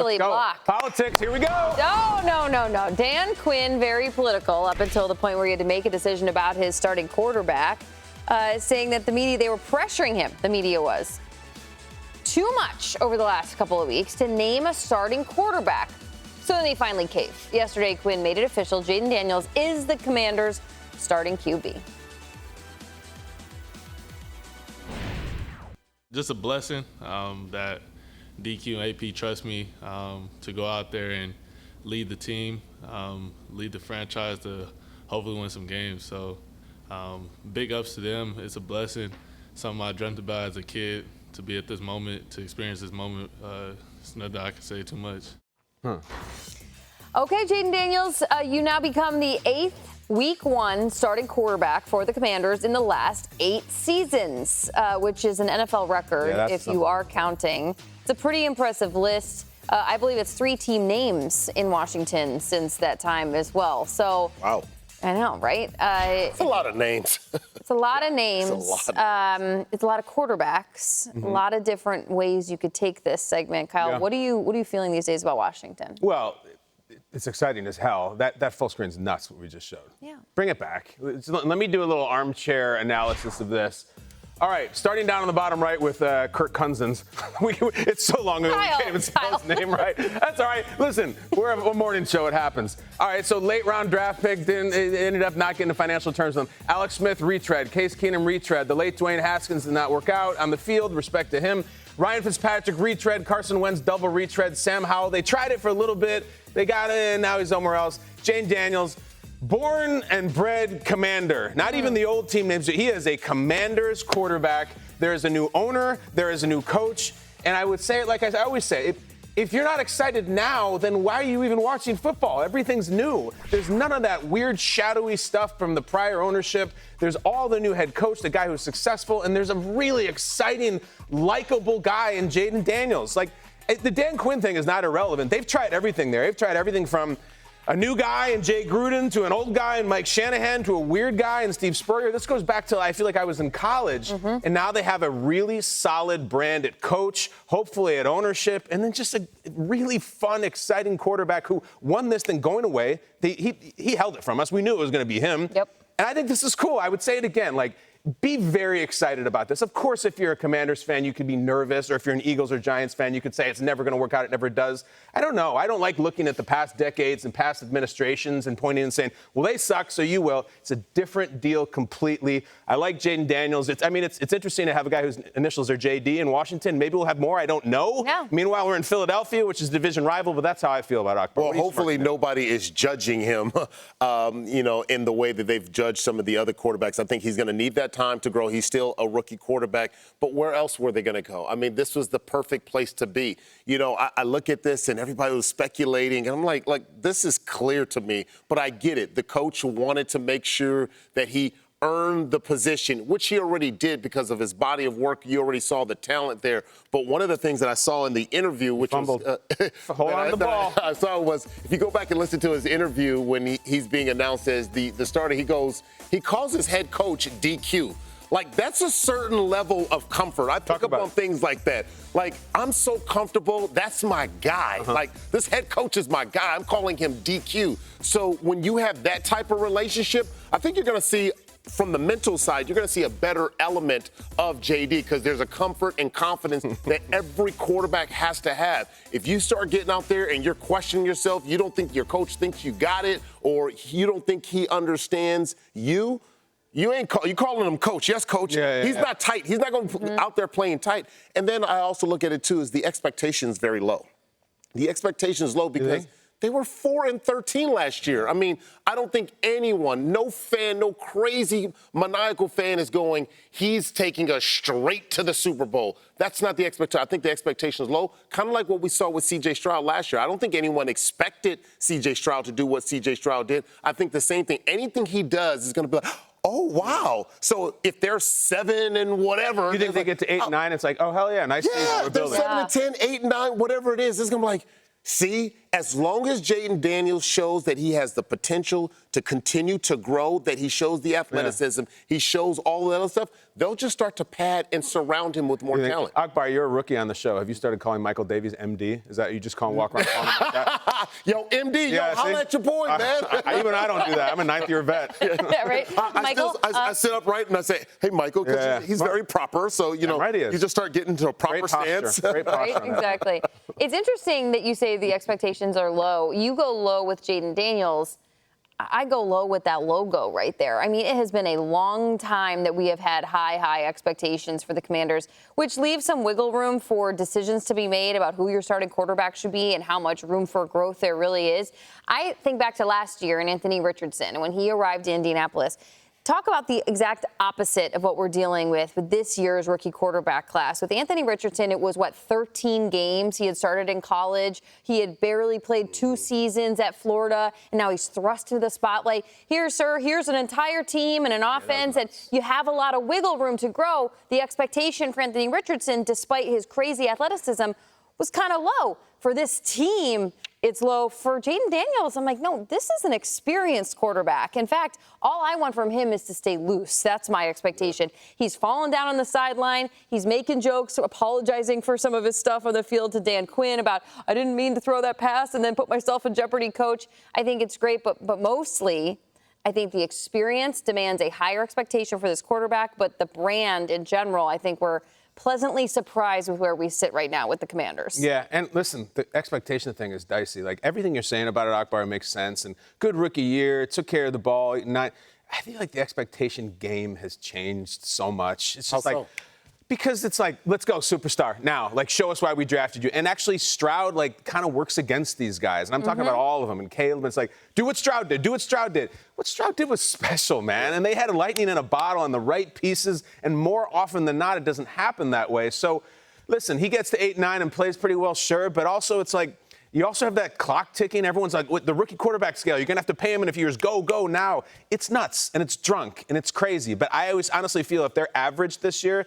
legally block. Politics, here we go. No. Dan Quinn, very political up until the point where he had to make a decision about his starting quarterback, saying that the media, they were pressuring him, the media was, too much over the last couple of weeks to name a starting quarterback. So then they finally caved. Yesterday, Quinn made it official. Jayden Daniels is the Commanders' starting QB. Just a blessing that DQ and AP trust me to go out there and lead the team, lead the franchise to hopefully win some games. So big ups to them. It's a blessing. Something I dreamt about as a kid, to be at this moment, to experience this moment. It's nothing I can say too much. Okay, Jayden Daniels, you now become the 8th Week 1 starting quarterback for the Commanders in the last 8 seasons, which is an NFL record if you are counting. It's a pretty impressive list. I believe it's 3 team names in Washington since that time as well. So, wow. I know, right? It's a lot of names. It's a lot of names. It's a lot of quarterbacks. Mm-hmm. A lot of different ways you could take this segment. Kyle, what are you feeling these days about Washington? Well, it's exciting as hell. That full screen's nuts, what we just showed. Yeah. Bring it back. Let me do a little armchair analysis of this. All right, starting down on the bottom right with Kirk Cousins. It's so long ago we can't even spell his name right. That's all right. Listen, we're a morning show. It happens. All right, so late round draft pick ended up not getting the financial terms on him. Alex Smith, retread. Case Keenum, retread. The late Dwayne Haskins did not work out on the field. Respect to him. Ryan Fitzpatrick, retread. Carson Wentz, double retread. Sam Howell, they tried it for a little bit. They got it, and now he's somewhere else. Jayden Daniels, born and bred Commander. Not even the old team names. He is a Commanders quarterback. There is a new owner. There is a new coach. And I would say it like I always say, if you're not excited now, then why are you even watching football? Everything's new. There's none of that weird, shadowy stuff from the prior ownership. There's all the new head coach, the guy who's successful, and there's a really exciting, likable guy in Jayden Daniels. Like, the Dan Quinn thing is not irrelevant. They've tried everything there. They've tried everything from a new guy in Jay Gruden to an old guy in Mike Shanahan to a weird guy in Steve Spurrier. This goes back to, I feel like I was in college, and now they have a really solid brand at coach, hopefully at ownership, and then just a really fun, exciting quarterback who won this thing going away. He held it from us. We knew it was going to be him. Yep. And I think this is cool. I would say it again, like, be very excited about this. Of course, if you're a Commanders fan, you could be nervous, or if you're an Eagles or Giants fan, you could say it's never going to work out. It never does. I don't know. I don't like looking at the past decades and past administrations and pointing and saying, well, they suck, so you will. It's a different deal completely. I like Jayden Daniels. It's interesting to have a guy whose initials are JD in Washington. Maybe we'll have more. I don't know. Yeah. Meanwhile, we're in Philadelphia, which is a division rival, but that's how I feel about Akbar. Well, hopefully nobody is judging him, in the way that they've judged some of the other quarterbacks. I think he's going to need that time to grow. He's still a rookie quarterback, but where else were they going to go? I mean, this was the perfect place to be. I look at this and everybody was speculating, and I'm like, this is clear to me, but I get it. The coach wanted to make sure that he earned the position, which he already did because of his body of work. You already saw the talent there. But one of the things that I saw in the interview, which fumbled. Hold on the ball. I saw was, if you go back and listen to his interview when he's being announced as the starter, he calls his head coach DQ. Like, that's a certain level of comfort. I pick up on things like that. Like, I'm so comfortable. That's my guy. Like, this head coach is my guy. I'm calling him DQ. So when you have that type of relationship, I think you're going to see, from the mental side, you're going to see a better element of JD, because there's a comfort and confidence that every quarterback has to have. If you start getting out there and you're questioning yourself, you don't think your coach thinks you got it, or you don't think he understands you calling him coach. Yes, coach. He's not tight. He's not going to be out there playing tight. And then I also look at it, too, is the expectation is very low. The expectation is low because they were 4-13 last year. I mean, I don't think anyone, no fan, no crazy maniacal fan is going, he's taking us straight to the Super Bowl. That's not the expectation. I think the expectation is low, kind of like what we saw with C.J. Stroud last year. I don't think anyone expected C.J. Stroud to do what C.J. Stroud did. I think the same thing. Anything he does is going to be like, oh, wow. So if they're 7 and whatever. You think they get to 8 and 9, it's like, oh, hell yeah, nice season. Yeah, they're 7 and 10, 8 and 9, whatever it is. It's going to be like, see, as long as Jayden Daniels shows that he has the potential to continue to grow, that he shows the athleticism, he shows all that other stuff, they'll just start to pad and surround him with more talent. Akbar, you're a rookie on the show. Have you started calling Michael Davies MD? Is that you just call him walk around calling him like that? Yo, MD, Yeah, holla at your boy, man. Even I don't do that. I'm a ninth-year vet. Yeah, right. Michael, I sit up right and I say, hey, Michael, because he's very proper. So, you know, right you just start getting into a proper stance. Great posture. Right, exactly. It's interesting that you say the expectations are low. You go low with Jayden Daniels. I go low with that logo right there. I mean, it has been a long time that we have had high expectations for the Commanders, which leaves some wiggle room for decisions to be made about who your starting quarterback should be and how much room for growth there really is. I think back to last year and Anthony Richardson when he arrived in Indianapolis. Talk about the exact opposite of what we're dealing with this year's rookie quarterback class. With Anthony Richardson, it was, 13 games he had started in college. He had barely played 2 seasons at Florida, and now he's thrust into the spotlight. Here, sir, here's an entire team and an offense, and you have a lot of wiggle room to grow. The expectation for Anthony Richardson, despite his crazy athleticism, was kind of low. For this team, it's low. For Jayden Daniels, I'm like, no, this is an experienced quarterback. In fact, all I want from him is to stay loose. That's my expectation. He's fallen down on the sideline. He's making jokes, apologizing for some of his stuff on the field to Dan Quinn about, I didn't mean to throw that pass and then put myself in jeopardy, coach. I think it's great, but mostly, I think the experience demands a higher expectation for this quarterback, but the brand in general, I think we're pleasantly surprised with where we sit right now with the Commanders. Yeah, and listen, the expectation thing is dicey. Like, everything you're saying about it, Akbar, makes sense. And good rookie year, took care of the ball. I feel like the expectation game has changed so much. It's just because it's like, let's go, superstar, now. Like, show us why we drafted you. And actually, Stroud, kind of works against these guys. And I'm talking about all of them. And Caleb, it's like, do what Stroud did. Do what Stroud did. What Stroud did was special, man. And they had lightning in a bottle and the right pieces. And more often than not, it doesn't happen that way. So, listen, he gets to 8-9 and plays pretty well, sure. But also, it's like, you also have that clock ticking. Everyone's like, with the rookie quarterback scale, you're going to have to pay him in a few years. Go now. It's nuts, and it's drunk, and it's crazy. But I always honestly feel if they're average this year,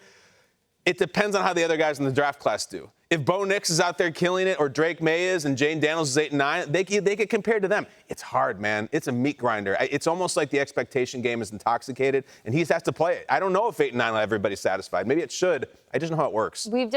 it depends on how the other guys in the draft class do. If Bo Nix is out there killing it, or Drake May is, and Jayden Daniels is 8-9, they get compared to them. It's hard, man. It's a meat grinder. It's almost like the expectation game is intoxicated, and he has to play it. I don't know if 8-9 will have everybody satisfied. Maybe it should. I just know how it works. We've done